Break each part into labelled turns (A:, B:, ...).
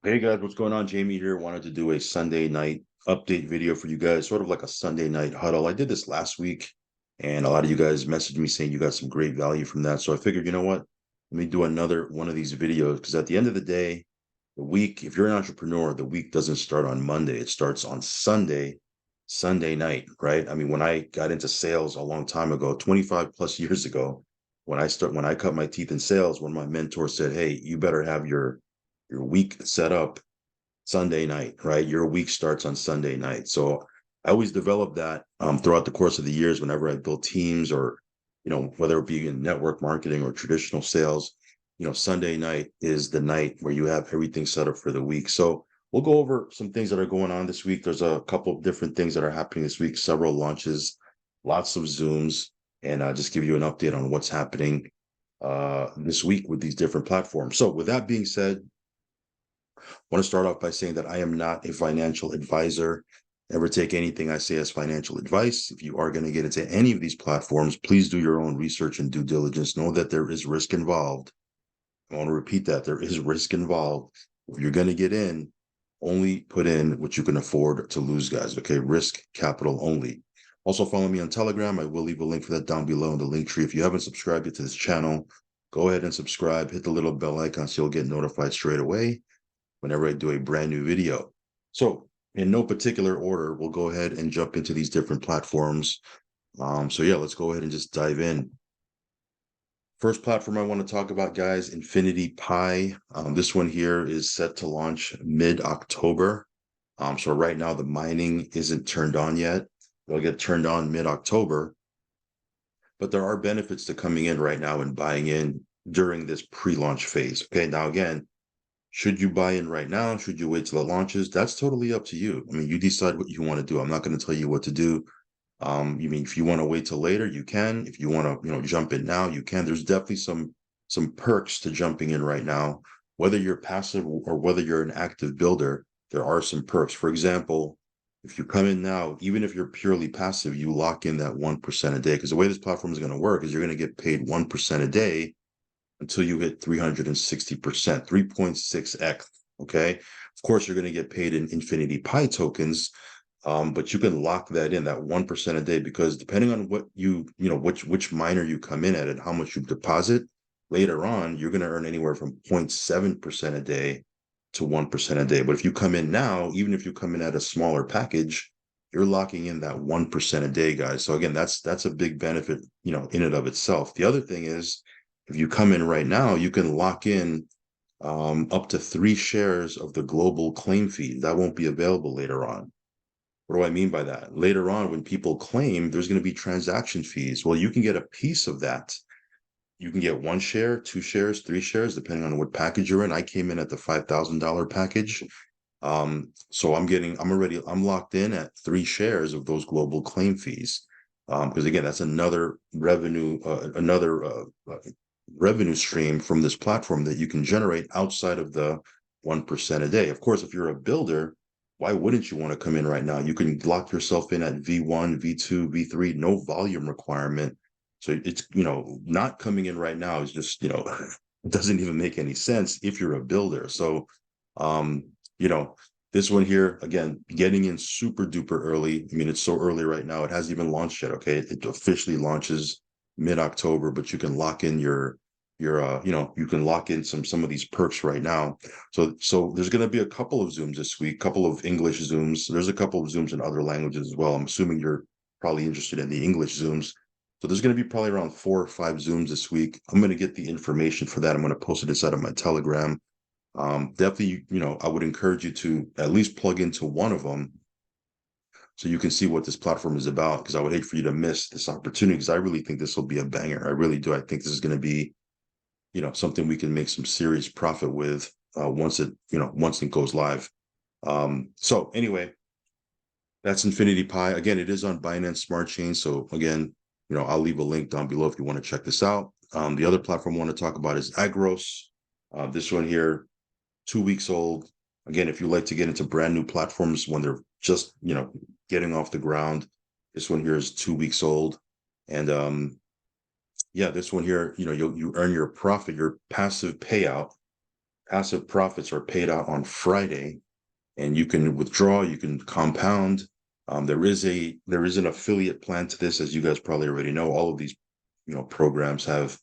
A: Hey guys, what's going on? Jamie here. Wanted to do a Sunday night update video for you guys, sort of like a Sunday night huddle. I did this last week, and a lot of you guys messaged me saying you got some great value from that. So I figured, you know what? Let me do another one of these videos because at the end of the day, the week, if you're an entrepreneur, the week doesn't start on Monday. It starts on Sunday night, right? I mean, when I got into sales a long time ago, 25 plus years ago, when I cut my teeth in sales, one of my mentors said, "Hey, you better have your week set up Sunday night, right? Your week starts on Sunday night." So I always developed that throughout the course of the years whenever I built teams or, whether it be in network marketing or traditional sales, Sunday night is the night where you have everything set up for the week. So we'll go over some things that are going on this week. There's a couple of different things that are happening this week, several launches, lots of Zooms, and just give you an update on what's happening this week with these different platforms. So with that being said, want to start off by saying that I am not a financial advisor. Never take anything I say as financial advice. If you are going to get into any of these platforms, please do your own research and due diligence. Know that there is risk involved. I want to repeat that there is risk involved. If you're going to get in, only put in what you can afford to lose, guys. Okay, risk capital only. Also, follow me on Telegram. I will leave a link for that down below in the link tree. If you haven't subscribed yet to this channel, go ahead and subscribe. Hit the little bell icon so you'll get notified straight away whenever I do a brand new video. So in no particular order, we'll go ahead and jump into these different platforms. So yeah, let's go ahead and just dive in. First platform I want to talk about, guys, Infinity Pi. This one here is set to launch mid-October. So right now the mining isn't turned on yet. It'll get turned on mid-October. But there are benefits to coming in right now and buying in during this pre-launch phase. Okay, now again, should you buy in right now? Should you wait till it launches? That's totally up to you. I mean, you decide what you want to do. I'm not going to tell you what to do. You mean if you want to wait till later, you can. If you want to, jump in now, you can. There's definitely some perks to jumping in right now. Whether you're passive or whether you're an active builder, there are some perks. For example, if you come in now, even if you're purely passive, you lock in that 1% a day. Because the way this platform is going to work is you're going to get paid 1% a day until you hit 360%, 3.6x. Okay. Of course, you're going to get paid in Infinity Pi tokens, but you can lock that in, that 1% a day, because depending on what which miner you come in at and how much you deposit, later on, you're going to earn anywhere from 0.7% a day to 1% a day. But if you come in now, even if you come in at a smaller package, you're locking in that 1% a day, guys. So again, that's a big benefit, in and of itself. The other thing is, if you come in right now, you can lock in up to 3 shares of the global claim fee. That won't be available later on. What do I mean by that? Later on, when people claim, there's going to be transaction fees. Well, you can get a piece of that. You can get 1 share, 2 shares, 3 shares, depending on what package you're in. I came in at the $5,000 package. So I'm locked in at 3 shares of those global claim fees. Because again, that's another revenue stream from this platform that you can generate outside of the 1% a day. Of course, if you're a builder, why wouldn't you want to come in right now? You can lock yourself in at V1, V2, V3, no volume requirement. So it's, not coming in right now is just, it doesn't even make any sense if you're a builder. So, this one here, again, getting in super duper early. I mean, it's so early right now. It hasn't even launched yet. Okay. It officially launches mid-October, but you can lock in you can lock in some of these perks right now. So there's going to be a couple of Zooms this week, couple of English Zooms. There's a couple of Zooms in other languages as well. I'm assuming you're probably interested in the English Zooms. So there's going to be probably around 4 or 5 Zooms this week. I'm going to get the information for that. I'm going to post it inside of my Telegram. Definitely, I would encourage you to at least plug into one of them so you can see what this platform is about, because I would hate for you to miss this opportunity, because I really think this will be a banger. I really do. I think this is going to be, something we can make some serious profit with once it goes live. So anyway, that's Infinity Pi. Again, it is on Binance Smart Chain. So again, I'll leave a link down below if you want to check this out. The other platform I want to talk about is Agros. This one here, 2 weeks old. Again, if you like to get into brand new platforms when they're just, getting off the ground, this one here is 2 weeks old. And yeah, this one here, you earn your profit, your passive payout passive profits are paid out on Friday, and you can withdraw, you can compound. There is an affiliate plan to this, as you guys probably already know. All of these programs have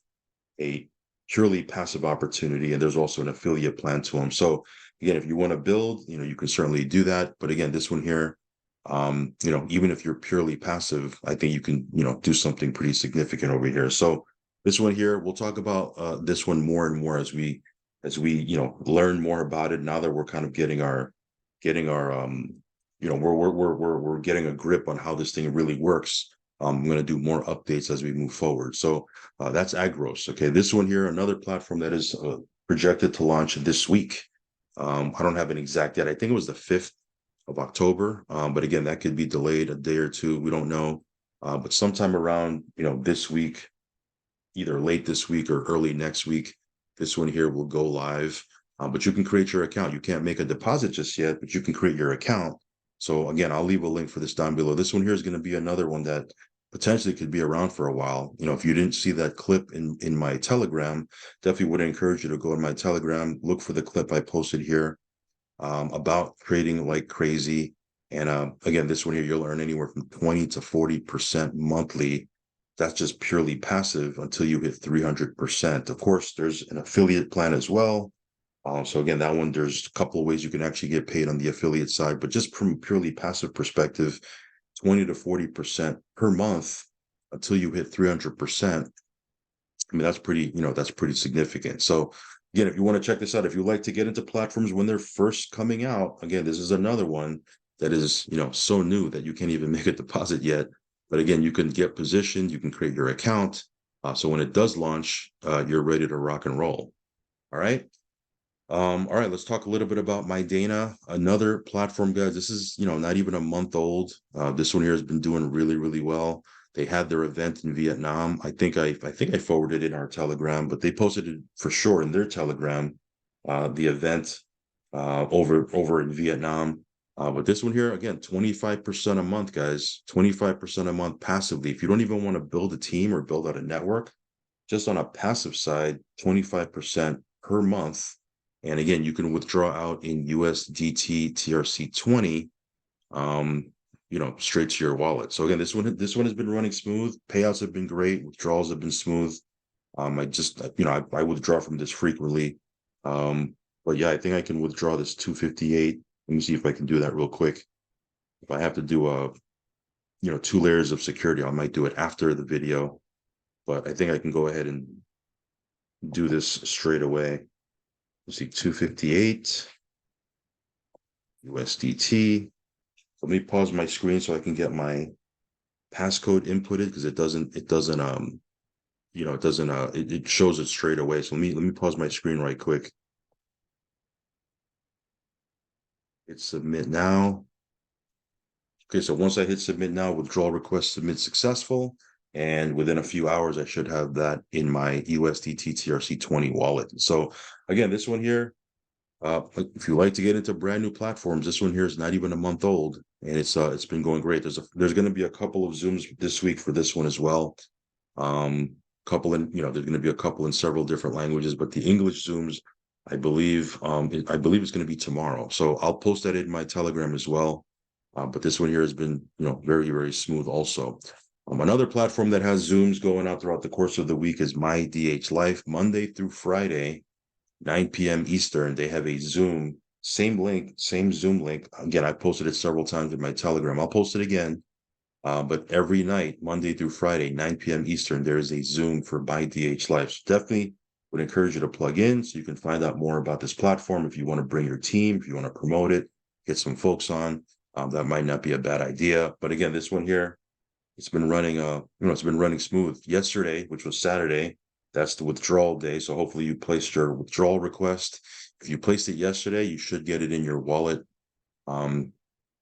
A: a purely passive opportunity, and there's also an affiliate plan to them. So again, if you want to build, you can certainly do that. But again, this one here, even if you're purely passive, I think you can do something pretty significant over here. So this one here, we'll talk about this one more and more as we learn more about it. Now that we're kind of getting our we're getting a grip on how this thing really works. I'm going to do more updates as we move forward. So that's Agros. Okay, this one here, another platform that is projected to launch this week. I don't have an exact date. I think it was the 5th of October. But again, that could be delayed a day or two. We don't know. But sometime around, this week, either late this week or early next week, this one here will go live. But you can create your account. You can't make a deposit just yet, but you can create your account. So again, I'll leave a link for this down below. This one here is going to be another one that potentially could be around for a while. If you didn't see that clip in my Telegram, definitely would encourage you to go in my Telegram, look for the clip I posted here about trading like crazy. And again, this one here, you'll earn anywhere from 20 to 40% monthly. That's just purely passive until you hit 300%. Of course, there's an affiliate plan as well. So again, that one, there's a couple of ways you can actually get paid on the affiliate side, but just from a purely passive perspective, 20 to 40% per month until you hit 300%. I mean, that's pretty significant. So again, if you want to check this out, if you like to get into platforms when they're first coming out, again, this is another one that is, so new that you can't even make a deposit yet. But again, you can get positioned, you can create your account. So when it does launch, you're ready to rock and roll. All right. All right, let's talk a little bit about MyDana, another platform, guys. This is, not even a month old. This one here has been doing really, really well. They had their event in Vietnam. I think I forwarded it in our Telegram, but they posted it for sure in their Telegram, the event over in Vietnam. But this one here, again, 25% a month, guys, 25% a month passively. If you don't even want to build a team or build out a network, just on a passive side, 25% per month. And again, you can withdraw out in USDT TRC20, straight to your wallet. So again, this one has been running smooth. Payouts have been great. Withdrawals have been smooth. I withdraw from this frequently. But yeah, I think I can withdraw this 258. Let me see if I can do that real quick. If I have to do 2 layers of security, I might do it after the video. But I think I can go ahead and do this straight away. Let's see, 258 USDT. Let me pause my screen so I can get my passcode inputted, because it shows it straight away. So let me pause my screen right quick. Hit submit now. Okay, so once I hit submit now, withdrawal request submit successful. And within a few hours, I should have that in my USDT TRC20 wallet. So again, this one here, if you like to get into brand new platforms, this one here is not even a month old, and it's been going great. There's going to be a couple of Zooms this week for this one as well. There's going to be a couple in several different languages, but the English Zooms, I believe it's going to be tomorrow. So I'll post that in my Telegram as well. But this one here has been, very, very smooth also. Another platform that has Zooms going out throughout the course of the week is my DHlives, Monday through Friday, 9 p.m. Eastern. They have a Zoom, same Zoom link. Again, I posted it several times in my Telegram. I'll post it again. But every night, Monday through Friday, 9 p.m. Eastern, there is a Zoom for my DHlives. So definitely would encourage you to plug in so you can find out more about this platform. If you want to bring your team, if you want to promote it, get some folks on, that might not be a bad idea. But again, this one here, it's been running, it's been running smooth. Yesterday, which was Saturday, that's the withdrawal day. So hopefully you placed your withdrawal request. If you placed it yesterday, you should get it in your wallet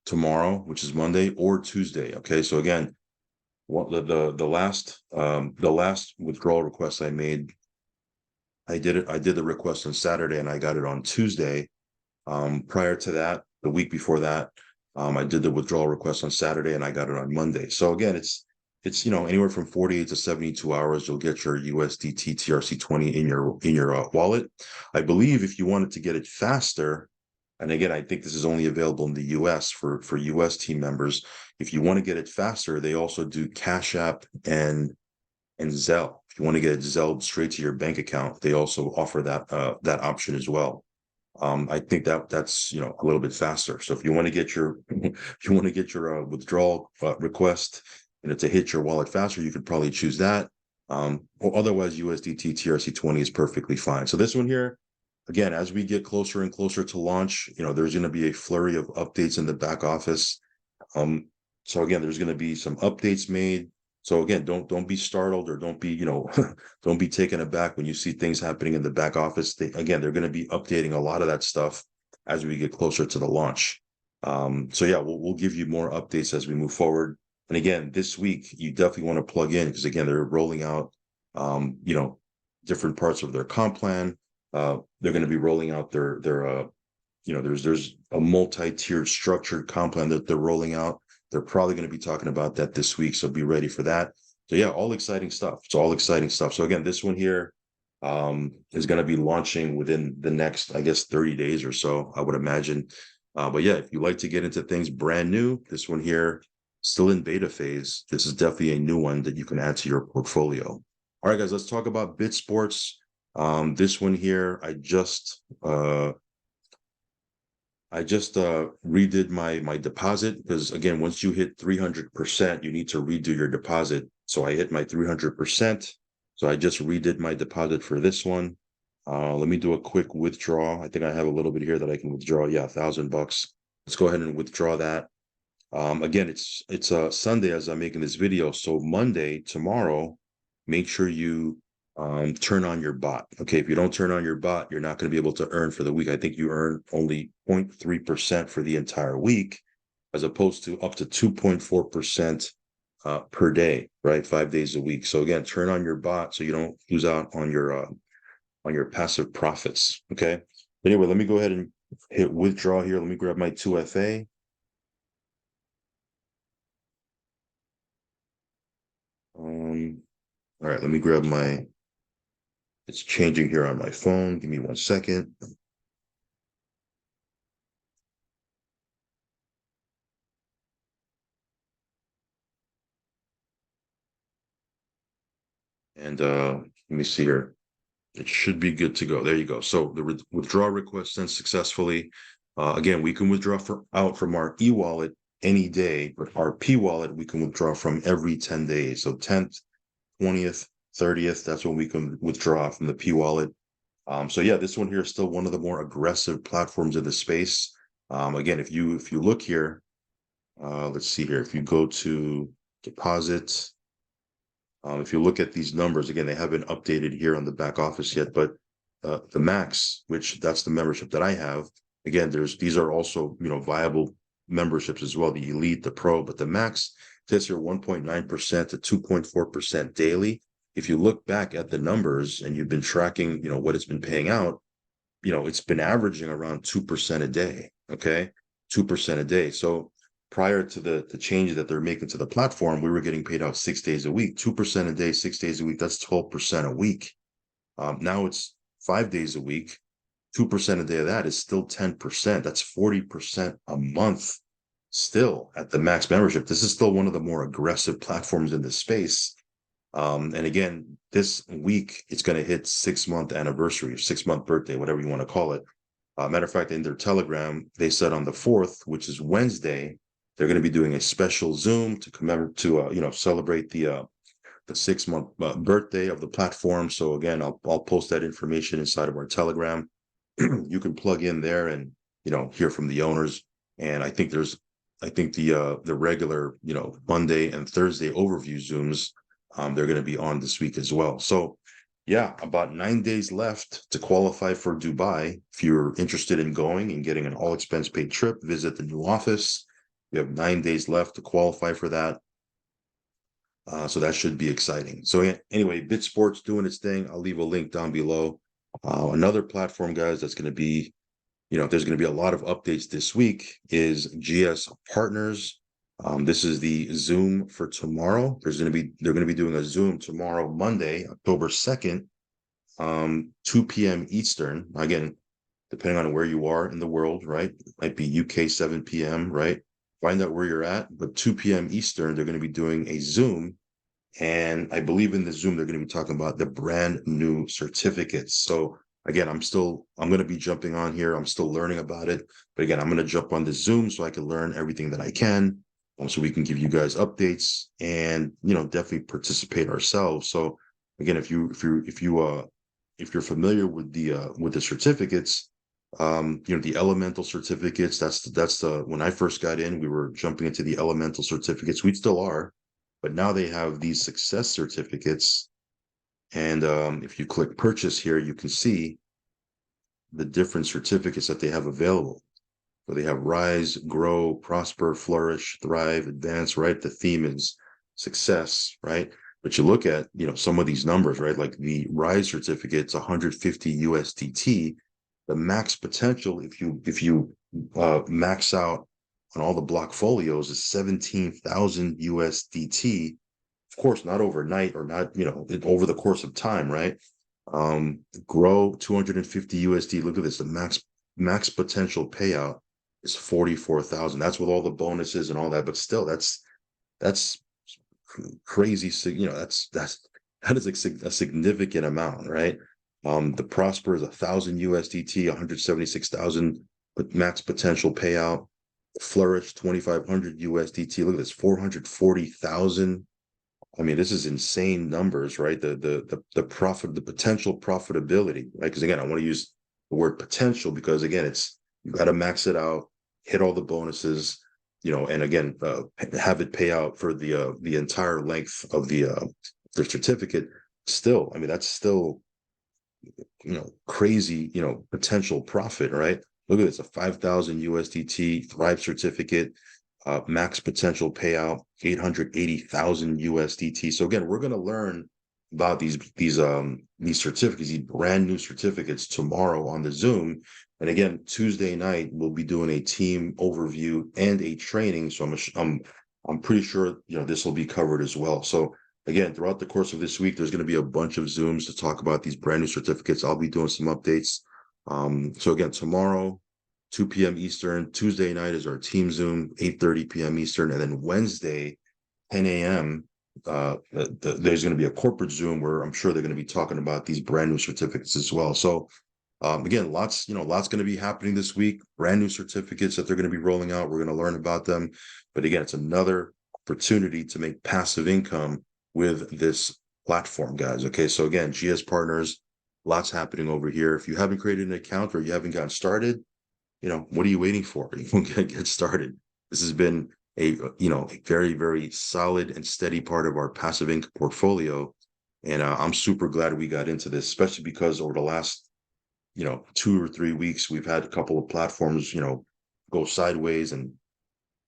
A: tomorrow, which is Monday, or Tuesday. Okay, so again, the last withdrawal request I made, I did the request on Saturday and I got it on Tuesday. Prior to that, the week before that, I did the withdrawal request on Saturday and I got it on Monday. So again, it's it's anywhere from 48 to 72 hours. You'll get your USDT TRC20 in your wallet. I believe if you wanted to get it faster, and again, I think this is only available in the US for US team members. If you want to get it faster, they also do Cash App and Zelle. If you want to get it Zelled straight to your bank account, they also offer that option as well. I think that's a little bit faster. So if you want to get your withdrawal request to hit your wallet faster, you could probably choose that. Or otherwise, USDT TRC20 is perfectly fine. So this one here, again, as we get closer and closer to launch, there's going to be a flurry of updates in the back office. So again, there's going to be some updates made. So again, don't be startled or don't be don't be taken aback when you see things happening in the back office. They're going to be updating a lot of that stuff as we get closer to the launch. So yeah, we'll give you more updates as we move forward. And again, this week you definitely want to plug in because again, they're rolling out different parts of their comp plan. They're going to be rolling out their there's a multi-tiered structured comp plan that they're rolling out. They're probably going to be talking about that this week, so be ready for that. So yeah, all exciting stuff. It's all exciting stuff. So again, this one here is going to be launching within the next, I guess, 30 days or so, I would imagine. But yeah, if you like to get into things brand new, this one here, still in beta phase, this is definitely a new one that you can add to your portfolio. All right, guys, let's talk about BitSports. This one here, I just redid my deposit because again, once you hit 300%, you need to redo your deposit. So I hit my 300%. So I just redid my deposit for this one. Let me do a quick withdraw. I think I have a little bit here that I can withdraw. Yeah, $1,000. Let's go ahead and withdraw that. Again, it's Sunday as I'm making this video. So Monday, tomorrow, make sure you turn on your bot. Okay, if you don't turn on your bot, you're not going to be able to earn for the week. I think you earn only 0.3% for the entire week, as opposed to up to 2.4% per day, right? 5 days a week. So again, turn on your bot so you don't lose out on your passive profits. Okay. Anyway, let me go ahead and hit withdraw here. Let me grab my 2FA. All right, let me grab my. It's changing here on my phone. Give me 1 second. And let me see here. It should be good to go. There you go. So the withdrawal request sent successfully. Again, we can withdraw out from our e-wallet any day, but our P-wallet we can withdraw from every 10 days. So 10th, 20th, 30th, that's when we can withdraw from the P-wallet. So yeah, this one here is still one of the more aggressive platforms in the space. Again, if you look here, let's see here. If you go to deposits, if you look at these numbers, again, they haven't updated here on the back office yet, but the max, which that's the membership that I have, again, these are also viable memberships as well, the elite, the pro, but the max says here 1.9% to 2.4% daily. If you look back at the numbers and you've been tracking, what it's been paying out, it's been averaging around 2% a day. Okay, 2% a day. So prior to the changes that they're making to the platform, we were getting paid out 6 days a week, 2% a day, 6 days a week. That's 12% a week. Now it's 5 days a week. 2% a day of that is still 10%. That's 40% a month still at the max membership. This is still one of the more aggressive platforms in this space. And again, this week, it's going to hit 6-month anniversary or 6-month birthday, whatever you want to call it. Matter of fact, in their Telegram, they said on the 4th, which is Wednesday, they're going to be doing a special Zoom to commemorate, to celebrate the 6-month birthday of the platform. So again, I'll post that information inside of our Telegram. You can plug in there and hear from the owners. And I think the regular Monday and Thursday overview Zooms, they're going to be on this week as well. So yeah, about 9 days left to qualify for Dubai. If you're interested in going and getting an all expense paid trip, visit the new office. We have 9 days left to qualify for that. So that should be exciting. So anyway, BitSports doing its thing. I'll leave a link down below. Another platform, guys, that's going to be, there's going to be a lot of updates this week is GS Partners. This is the Zoom for tomorrow. They're going to be doing a Zoom tomorrow, Monday, October 2nd, 2 p.m. Eastern. Again, depending on where you are in the world, right? It might be UK 7 p.m., right? Find out where you're at, but 2 p.m. Eastern, they're going to be doing a Zoom. And I believe in the Zoom, they're going to be talking about the brand new certificates. So again, I'm going to be jumping on here. I'm still learning about it. But again, I'm going to jump on the Zoom so I can learn everything that I can. So we can give you guys updates and, definitely participate ourselves. So again, if you're familiar with the certificates, the elemental certificates, that's the when I first got in, we were jumping into the elemental certificates. We still are, but now they have these success certificates. And if you click purchase here, you can see the different certificates that they have available. So they have rise, grow, prosper, flourish, thrive, advance, right? The theme is success, right? But you look at, some of these numbers, right? Like the rise certificate's 150 USDT. The max potential, if you max out on all the block folios, is 17,000 USDT. Of course, not overnight or not, over the course of time, right? Grow 250 USD. Look at this. The max potential payout is 44,000. That's with all the bonuses and all that, but still, that's crazy. That is a significant amount, right? The Prosper is 1,000 USDT, 176,000 max potential payout. Flourish 2,500 USDT. Look at this, 440,000. I mean, this is insane numbers, right? The profit, the potential profitability, right? Because again, I want to use the word potential because again, you got to max it out, hit all the bonuses, and again, have it pay out for the entire length of the certificate. Still, I mean, that's still crazy, potential profit, right? Look at this, a 5,000 USDT Thrive certificate, max potential payout, 880,000 USDT. So again, we're going to learn about these certificates, these brand new certificates tomorrow on the Zoom. And again, Tuesday night we'll be doing a team overview and a training. So I'm pretty sure this will be covered as well. So again, throughout the course of this week, there's going to be a bunch of Zooms to talk about these brand new certificates. I'll be doing some updates. So again, tomorrow, 2 p.m. Eastern. Tuesday night is our team Zoom, 8:30 p.m. Eastern. And then Wednesday, 10 a.m., there's going to be a corporate Zoom where I'm sure they're going to be talking about these brand new certificates as well. So again, lots going to be happening this week. Brand new certificates that they're going to be rolling out. We're going to learn about them. But again, it's another opportunity to make passive income with this platform, guys. Okay, so again, GS Partners, lots happening over here. If you haven't created an account or you haven't gotten started, what are you waiting for? You can get started. This has been a very, very solid and steady part of our passive income portfolio. And I'm super glad we got into this, especially because over the last, 2 or 3 weeks, we've had a couple of platforms, go sideways. And,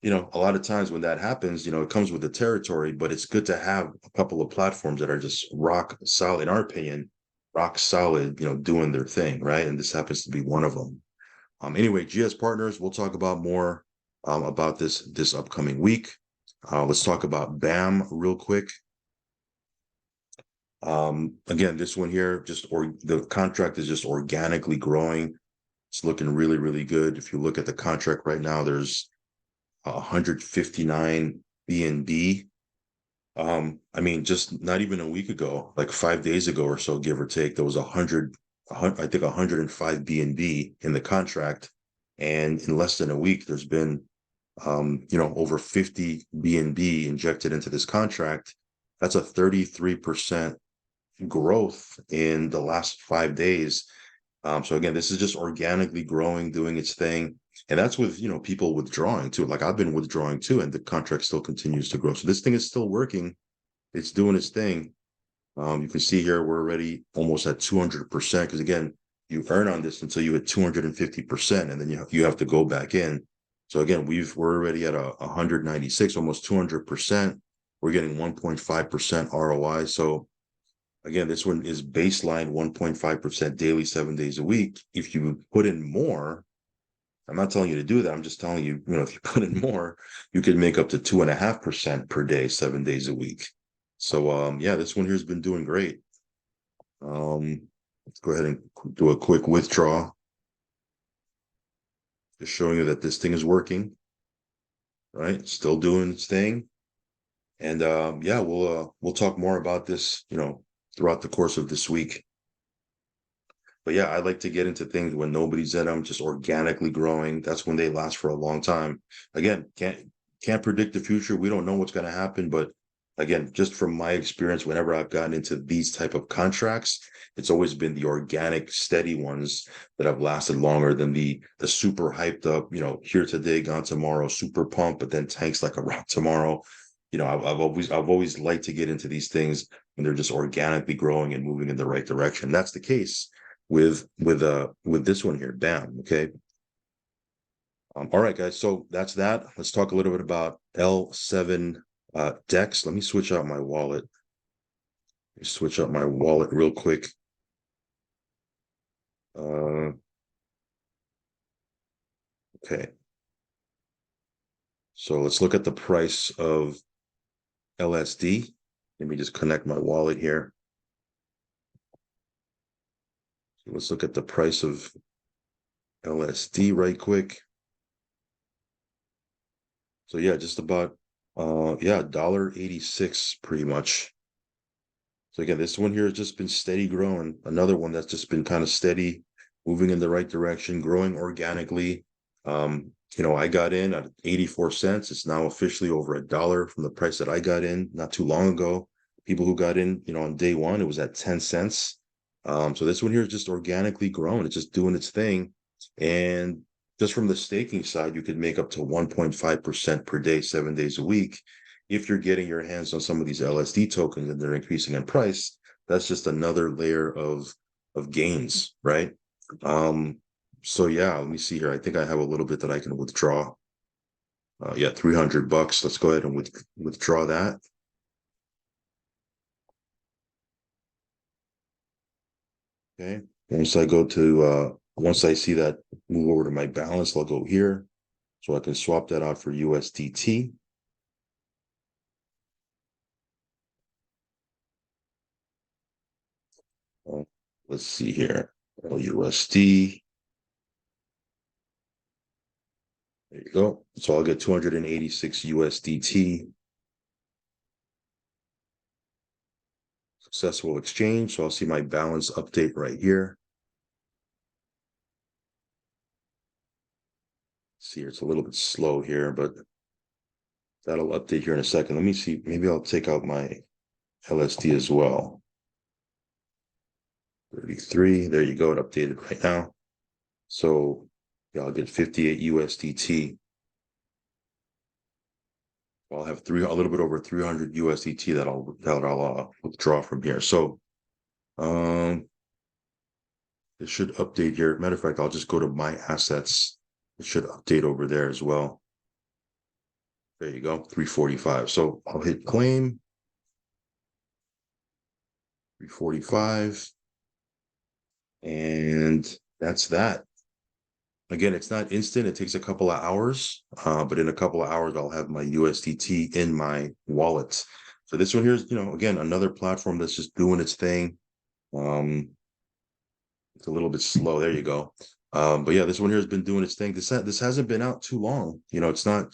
A: a lot of times when that happens, it comes with the territory, but it's good to have a couple of platforms that are just rock solid, in our opinion, rock solid, doing their thing, right? And this happens to be one of them. Anyway, GS Partners, we'll talk about more about this upcoming week. Let's talk about BAM real quick. Again, this one here, the contract is just organically growing. It's looking really, really good. If you look at the contract right now, there's 159 BNB. I mean, just not even a week ago, like 5 days ago or so, give or take, there was 105 BNB in the contract. And in less than a week, there's been, over 50 BNB injected into this contract. That's a 33% growth in the last 5 days. So again, this is just organically growing, doing its thing. And that's with, people withdrawing too. Like I've been withdrawing too, and the contract still continues to grow. So this thing is still working. It's doing its thing. You can see here, we're already almost at 200%. Because again, you earn on this until you hit 250%, and then you have to go back in. So again, we're already at 196, almost 200%. We're getting 1.5% ROI. So again, this one is baseline 1.5% daily, 7 days a week. If you put in more, I'm not telling you to do that. I'm just telling you, if you put in more, you could make up to 2.5% per day, 7 days a week. So yeah, this one here has been doing great. Let's go ahead and do a quick withdraw. Just showing you that this thing is working, right? Still doing its thing. And yeah, we'll talk more about this, throughout the course of this week. But yeah, I like to get into things when nobody's in them, just organically growing. That's when they last for a long time. Again, can't predict the future. We don't know what's going to happen, but again, just from my experience, whenever I've gotten into these type of contracts, it's always been the organic, steady ones that have lasted longer than the super hyped up, here today, gone tomorrow, super pumped, but then tanks like a rock tomorrow. I've always liked to get into these things when they're just organically growing and moving in the right direction. That's the case with this one here. Bam. Okay. All right, guys. So that's that. Let's talk a little bit about L7 Dex. Let me switch out my wallet. Switch out my wallet real quick. Okay. So let's look at the price of LSD. Let me just connect my wallet here. So let's look at the price of LSD right quick. So yeah, just about yeah, $1.86 pretty much. So again, this one here has just been steady growing. Another one that's just been kind of steady, moving in the right direction, growing organically. I got in at 84 cents. It's now officially over $1 from the price that I got in not too long ago. People who got in, on day one, it was at 10 cents. So this one here is just organically growing. It's just doing its thing. And just from the staking side, you could make up to 1.5% per day, 7 days a week. If you're getting your hands on some of these LSD tokens and they're increasing in price, that's just another layer of gains, right? So yeah, let me see here. I think I have a little bit that I can withdraw. Yeah, $300. Let's go ahead and withdraw that. Okay. Once I see that move over to my balance, I'll go here. So I can swap that out for USDT. Let's see here. USD. There you go. So I'll get 286 USDT. Successful exchange. So I'll see my balance update right here. See, it's a little bit slow here, but that'll update here in a second. Let me see. Maybe I'll take out my LSD as well. 33. There you go. It updated right now. So yeah, I'll get 58 USDT. I'll have a little bit over 300 USDT that I'll withdraw from here. So it should update here. Matter of fact, I'll just go to my assets. It should update over there as well. There you go, 345. So I'll hit claim. 345. And that's that. Again, it's not instant. It takes a couple of hours, but in a couple of hours, I'll have my USDT in my wallet. So this one here is, again, another platform that's just doing its thing. It's a little bit slow. There you go. But yeah, this one here has been doing its thing. This hasn't been out too long. It's not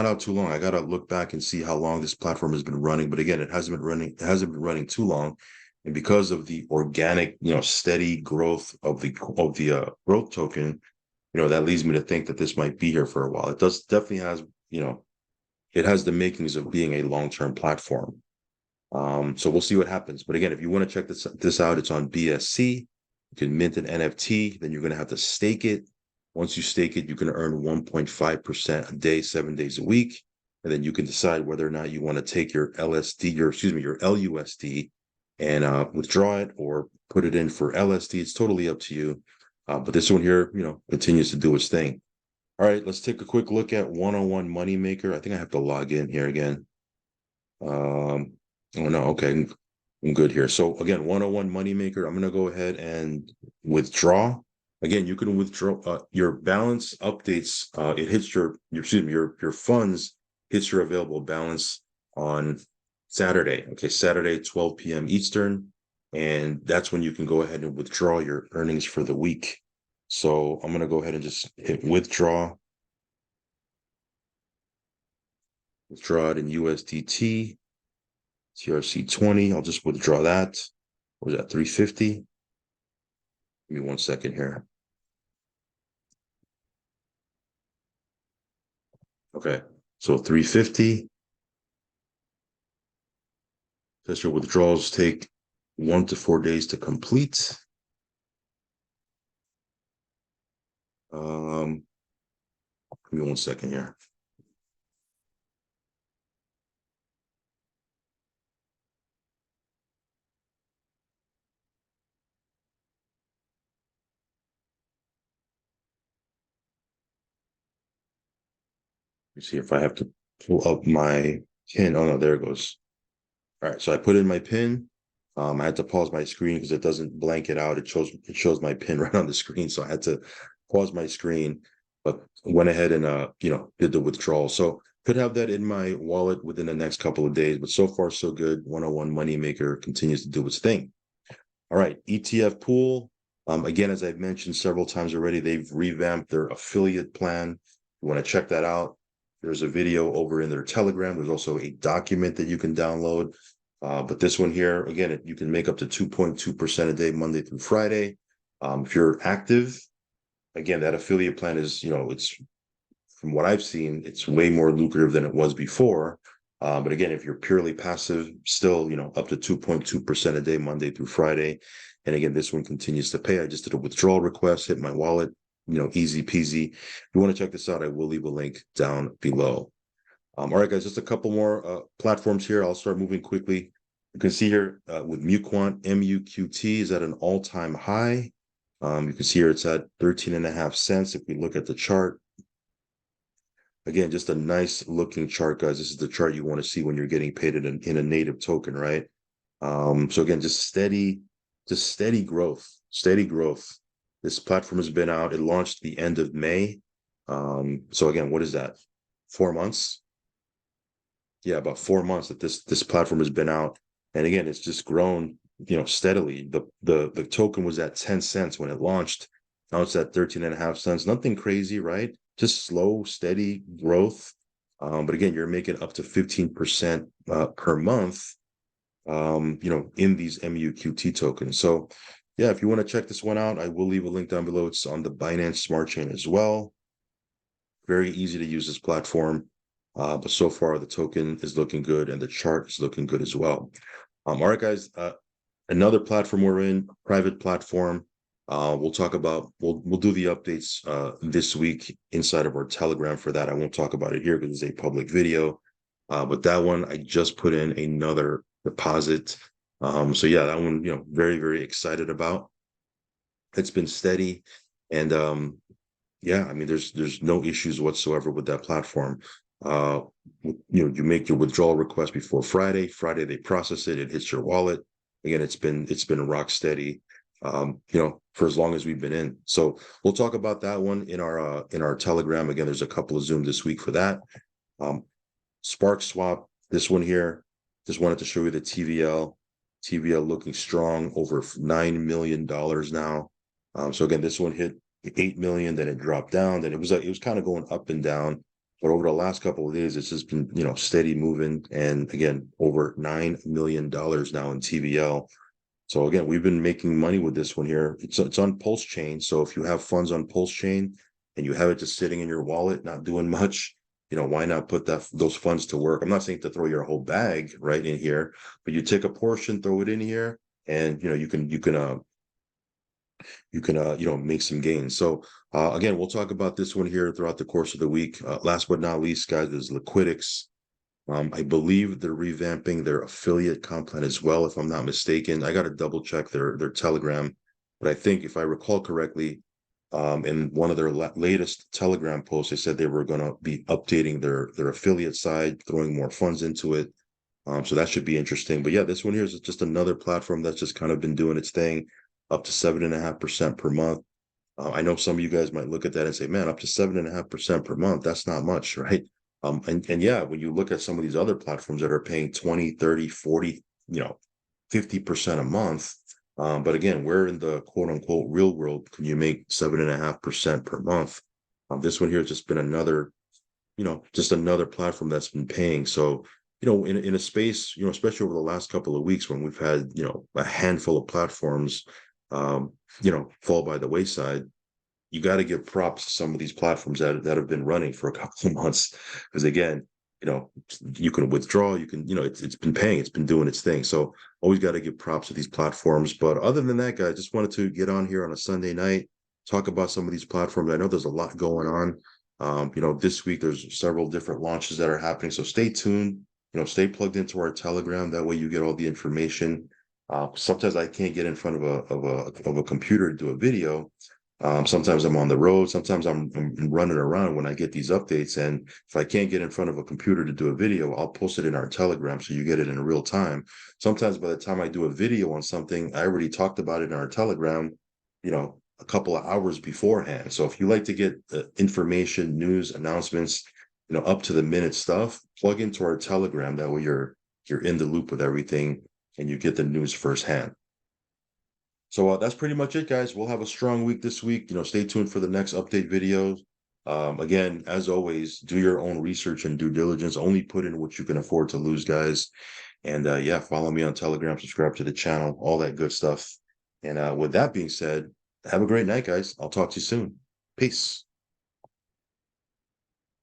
A: out too long. I gotta look back and see how long this platform has been running. But again, it hasn't been running too long. And because of the organic, steady growth of the growth token, that leads me to think that this might be here for a while. It definitely has, it has the makings of being a long-term platform. So we'll see what happens. But again, if you want to check this out, it's on BSC. You can mint an NFT, then you're going to have to stake it. Once you stake it, you can earn 1.5% a day, 7 days a week. And then you can decide whether or not you want to take your LSD, your LUSD and withdraw it or put it in for LSD. It's totally up to you. But this one here, continues to do its thing. All right, let's take a quick look at OneOnOne Moneymaker. I think I have to log in here again. Oh no, okay, I'm good here. So again, OneOnOne Moneymaker, I'm gonna go ahead and withdraw. Again, you can withdraw your balance updates. It hits your funds hits your available balance on Saturday. Okay, Saturday, 12 p.m. Eastern, and that's when you can go ahead and withdraw your earnings for the week. So I'm gonna go ahead and just hit withdraw. Withdraw it in USDT, TRC20. I'll just withdraw that. What was that, 350? Give me 1 second here. Okay, so 350. Says your withdrawals take 1 to 4 days to complete. Give me 1 second here. Let me see if I have to pull up my pin. Oh no, there it goes. All right, so I put in my pin. I had to pause my screen because it doesn't blank it out. It shows my pin right on the screen, so I had to pause my screen, but went ahead and did the withdrawal. So could have that in my wallet within the next couple of days. But so far so good. OneOnOne Moneymaker continues to do its thing. All right, ETF pool. Again, as I've mentioned several times already, they've revamped their affiliate plan. You want to check that out. There's a video over in their Telegram. There's also a document that you can download. But this one here, again, you can make up to 2.2% a day, Monday through Friday. If you're active, again, that affiliate plan is, it's from what I've seen, it's way more lucrative than it was before. But again, if you're purely passive, still, up to 2.2% a day, Monday through Friday. And again, this one continues to pay. I just did a withdrawal request, hit my wallet, easy peasy. If you want to check this out, I will leave a link down below. All right, guys, just a couple more platforms here. I'll start moving quickly. You can see here with Mucon, MUQT is at an all-time high. You can see here it's at 13.5 cents. If we look at the chart, again, just a nice looking chart, guys. This is the chart you want to see when you're getting paid in a native token, right? So again, just steady growth, steady growth. This platform has been out. It launched the end of May. So again, what is that? 4 months? Yeah, about 4 months that this platform has been out. And again, it's just grown, steadily. The token was at 10 cents when it launched. Now it's at 13.5 cents. Nothing crazy, right? Just slow, steady growth. But again, you're making up to 15% per month, in these MUQT tokens. So yeah, if you want to check this one out, I will leave a link down below. It's on the Binance Smart Chain as well. Very easy to use this platform. But so far the token is looking good and the chart is looking good as well. All right, guys, another platform we're in, private platform. We'll do the updates this week inside of our Telegram for that. I won't talk about it here because it's a public video. But that one, I just put in another deposit. So yeah, that one, very, very excited about. It's been steady. And yeah, I mean, there's no issues whatsoever with that platform. You make your withdrawal request before Friday. Friday they process it. It hits your wallet. Again, it's been rock steady. For as long as we've been in. So we'll talk about that one in our Telegram. Again, there's a couple of Zoom this week for that. Spark Swap. This one here. Just wanted to show you the TVL. TVL looking strong, over $9 million now. So again, this one hit 8 million, then it dropped down, then it was kind of going up and down, but over the last couple of days it's just been steady moving, and again over $9 million now in TVL. So again, we've been making money with this one here. It's on Pulse Chain, so if you have funds on Pulse Chain and you have it just sitting in your wallet not doing much, why not put those funds to work? I'm not saying to throw your whole bag right in here, but you take a portion, throw it in here, and you can make some gains. So again, we'll talk about this one here throughout the course of the week. Last but not least, guys, is Liquidix. I believe they're revamping their affiliate comp plan as well, if I'm not mistaken. I got to double check their Telegram, but I think if I recall correctly, in one of their latest Telegram posts, they said they were going to be updating their affiliate side, throwing more funds into it. So that should be interesting. But yeah, this one here is just another platform that's just kind of been doing its thing, up to 7.5% per month. I know some of you guys might look at that and say, man, up to 7.5% per month, that's not much, right? And yeah, when you look at some of these other platforms that are paying 20, 30, 40, 50% a month. But again, where in the quote unquote real world can you make 7.5% per month? This one here has just been another, just another platform that's been paying. So, in a space, especially over the last couple of weeks when we've had, a handful of platforms, fall by the wayside, you got to give props to some of these platforms that have been running for a couple of months. Because again, you know, you can withdraw, you can, it's been paying, it's been doing its thing. So always got to give props to these platforms. But other than that, guys, just wanted to get on here on a Sunday night, talk about some of these platforms. I know there's a lot going on. This week there's several different launches that are happening. So stay tuned, stay plugged into our Telegram. That way you get all the information. Sometimes I can't get in front of a computer to do a video. Sometimes I'm on the road. Sometimes I'm running around when I get these updates. And if I can't get in front of a computer to do a video, I'll post it in our Telegram so you get it in real time. Sometimes by the time I do a video on something, I already talked about it in our Telegram, a couple of hours beforehand. So if you like to get information, news, announcements, up to the minute stuff, plug into our Telegram. That way you're in the loop with everything and you get the news firsthand. So that's pretty much it, guys. We'll have a strong week this week. Stay tuned for the next update videos. Again, as always, do your own research and due diligence. Only put in what you can afford to lose, guys. And yeah, follow me on Telegram, subscribe to the channel, all that good stuff. And with that being said, have a great night, guys. I'll talk to you soon. Peace.